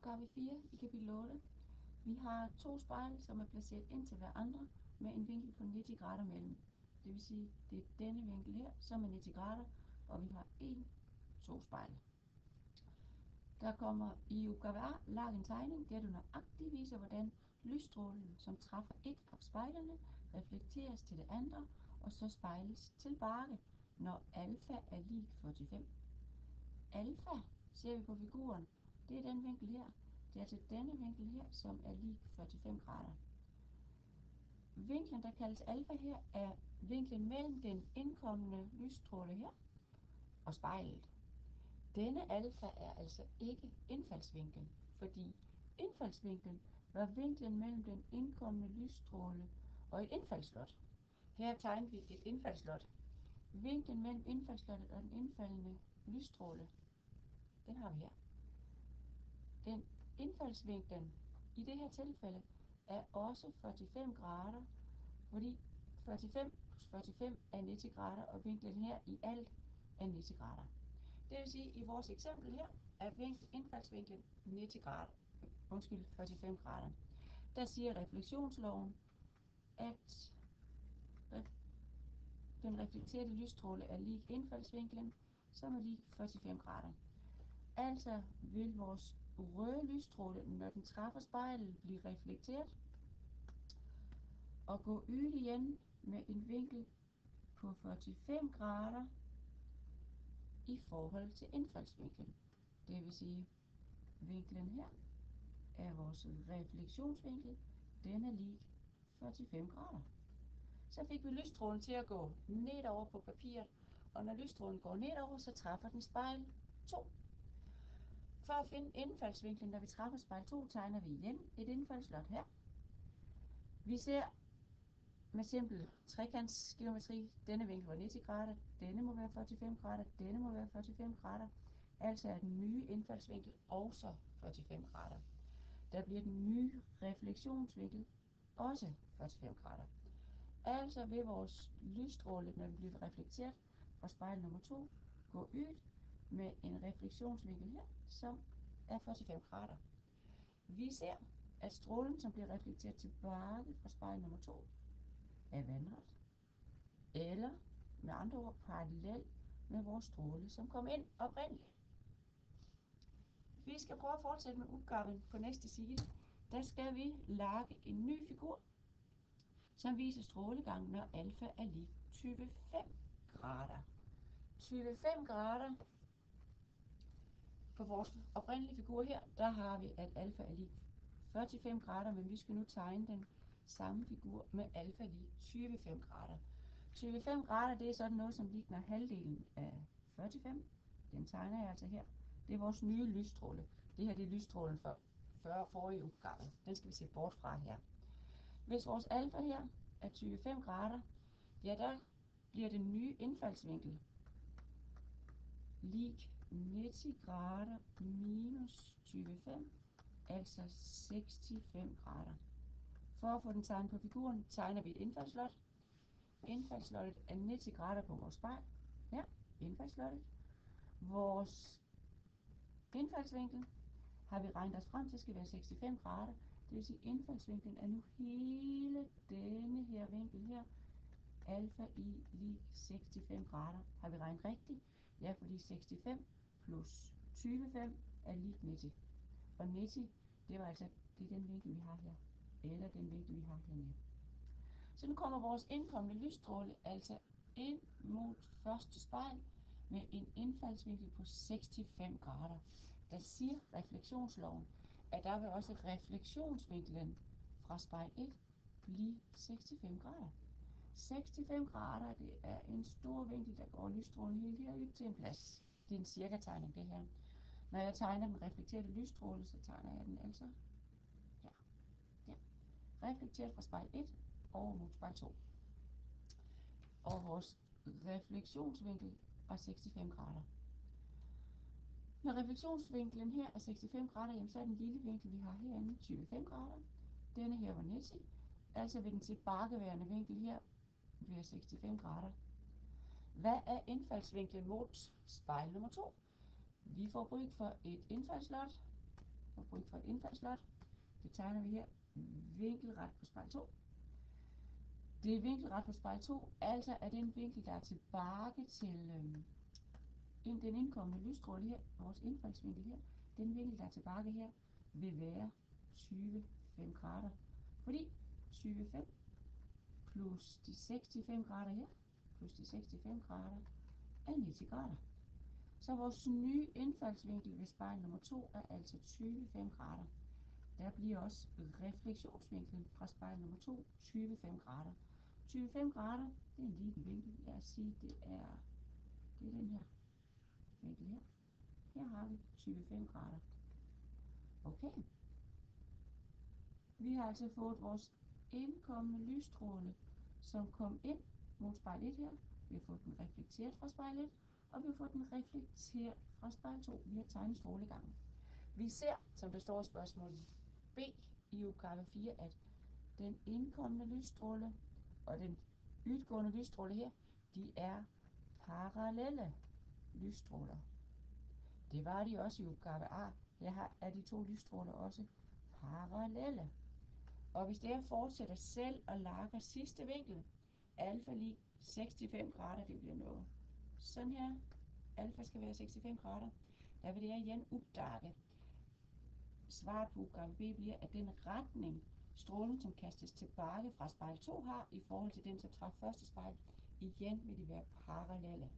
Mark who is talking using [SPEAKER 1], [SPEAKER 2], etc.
[SPEAKER 1] opgave 4 i kapitel 8. Vi har to spejle, som er placeret ind til hverandre med en vinkel på 90 grader mellem. Det vil sige, det er denne vinkel her, som er 90 grader, og vi har to spejle. Der kommer i opgave A lavet en tegning, der du nøjagtigt viser, hvordan lysstrålen, som træffer et af spejlene, reflekteres til det andet, og så spejles tilbage, når alfa er lig 45. Alfa, ser vi på figuren, det er den vinkel her. Det er til denne vinkel her, som er lig 45 grader. Vinklen, der kaldes alfa her, er vinklen mellem den indkommende lysstråle her og spejlet. Denne alfa er altså ikke indfaldsvinklen, fordi indfaldsvinklen var vinklen mellem den indkommende lysstråle og et indfaldslot. Her tegner vi et indfaldslot. Vinklen mellem indfaldslottet og den indfaldende lysstråle, den har vi her. Den indfaldsvinklen i det her tilfælde er også 45 grader, fordi 45 plus 45 er 90 grader, og vinklen her i alt er 90 grader. Det vil sige, at i vores eksempel her er indfaldsvinklen 45 grader. Der siger refleksionsloven, at den reflekterede lysstråle er lig indfaldsvinklen, som er lig 45 grader. Altså vil vores røde lysstråle, når den træffer spejlet, blive reflekteret og gå ud igen med en vinkel på 45 grader i forhold til indfaldsvinklen. Det vil sige, vinklen her er vores refleksionsvinkel. Den er lig 45 grader. Så fik vi lysstrålen til at gå nedover på papiret, og når lysstrålen går nedover, så træffer den spejl 2. For at finde indfaldsvinklen, når vi træffer spejl 2, tegner vi igen et indfaldslot her. Vi ser med simpel trekantsgeometri, denne vinkel var 90 grader, denne må være 45 grader, denne må være 45 grader. Altså er den nye indfaldsvinkel også 45 grader. Der bliver den nye refleksionsvinkel også 45 grader. Altså vil vores lysstråle, når den bliver reflekteret fra spejl nummer 2, gå ud med en refleksionsvinkel her, som er 45 grader. Vi ser, at strålen, som bliver reflekteret tilbage fra spejl nummer 2, er vandret, eller med andre ord parallel med vores stråle, som kom ind oprindeligt. Vi skal prøve at fortsætte med opgaven på næste side. Der skal vi lage en ny figur, som viser strålegang, når alfa er lig 25 grader. 25 grader på vores oprindelige figur her, der har vi, at alfa er lig 45 grader, men vi skal nu tegne den samme figur med alfa lig 25 grader. 25 grader, det er sådan noget, som ligner halvdelen af 45. Den tegner jeg altså her. Det er vores nye lysstråle. Det her det er lysstrålen for forrige opgave. Den skal vi se bort fra her. Hvis vores alfa her er 25 grader, ja, der bliver den nye indfaldsvinkel lig 90 grader minus 25, altså 65 grader. For at få den tegnet på figuren, tegner vi et indfaldslot. Indfaldslottet er 90 grader på vores spejl. Her, indfaldslottet. Vores indfaldsvinkel har vi regnet os frem til skal være 65 grader. Det vil sige, at indfaldsvinklen er nu hele denne her vinkel her. Alfa i lig 65 grader. Har vi regnet rigtigt? Ja, fordi 65 plus 25 er lig 90. Og 90, det er den vinkel, vi har her. Eller den vinkel, vi har hernede. Så nu kommer vores indkommende lysstråle altså ind mod første spejl med en indfaldsvinkel på 65 grader. Der siger refleksionsloven, at der vil også refleksionsvinklen fra spejl 1 blive 65 grader. 65 grader, det er en stor vinkel, der går lysstrålen helt herud til en plads. Det er en cirka-tegning, det her. Når jeg tegner den reflekterede lysstråle, så tegner jeg den altså her. Ja. Reflekteret fra spejl 1 over mod spejl 2. Og vores refleksionsvinkel er 65 grader. Når refleksionsvinklen her er 65 grader, jamen så er den lille vinkel, vi har herinde, 25 grader. Denne her var 90, altså vil den tilbageværende vinkel her være 65 grader. Hvad er indfaldsvinklen mod spejl nummer 2? Vi får brug for et indfaldslot, fabrik for et indfaldslot. Det tegner vi her vinkelret på spejl 2. Det er vinkelret på spejl 2, altså er den vinkel, der er tilbage til den indkommende lysstråle her, vores indfaldsvinkel her, den vinkel, der er tilbage her, vil være 20,5 grader. Fordi 20,5 plus de 65 grader her, plus de 65 grader, er 90 grader. Så vores nye indfaldsvinkel ved spejl nummer 2 er altså 20,5 grader. Der bliver også refleksionsvinklen fra spejl nummer 2 20,5 grader. 20,5 grader, det er en lille vinkel. Lad os sige, det er den her vinkel her. Her har vi 20,5 grader. Okay. Vi har altså fået vores indkommende lysstråle, som kom ind mod spejl 1 her. Vi har fået den reflekteret fra spejl 1, og vi har fået den reflekteret fra spejl 2. Vi har tegnet strålegangen. Vi ser, som der står i spørgsmål B i opgave 4, at den indkommende lysstråle og den udgående lysstråle her, de er parallelle lysstråler. Det var de også i opgave A. Her er de to lysstråler også parallelle. Og hvis det fortsætter selv og lager sidste vinkel, alfa lig 65 grader, det bliver noget sådan her. Alfa skal være 65 grader. Der vil det igen opdage. Svaret på opgave B bliver, at den retning, strålen som kastes tilbage fra spejl 2 har, i forhold til den, som træffer første spejl, igen vil de være parallelle.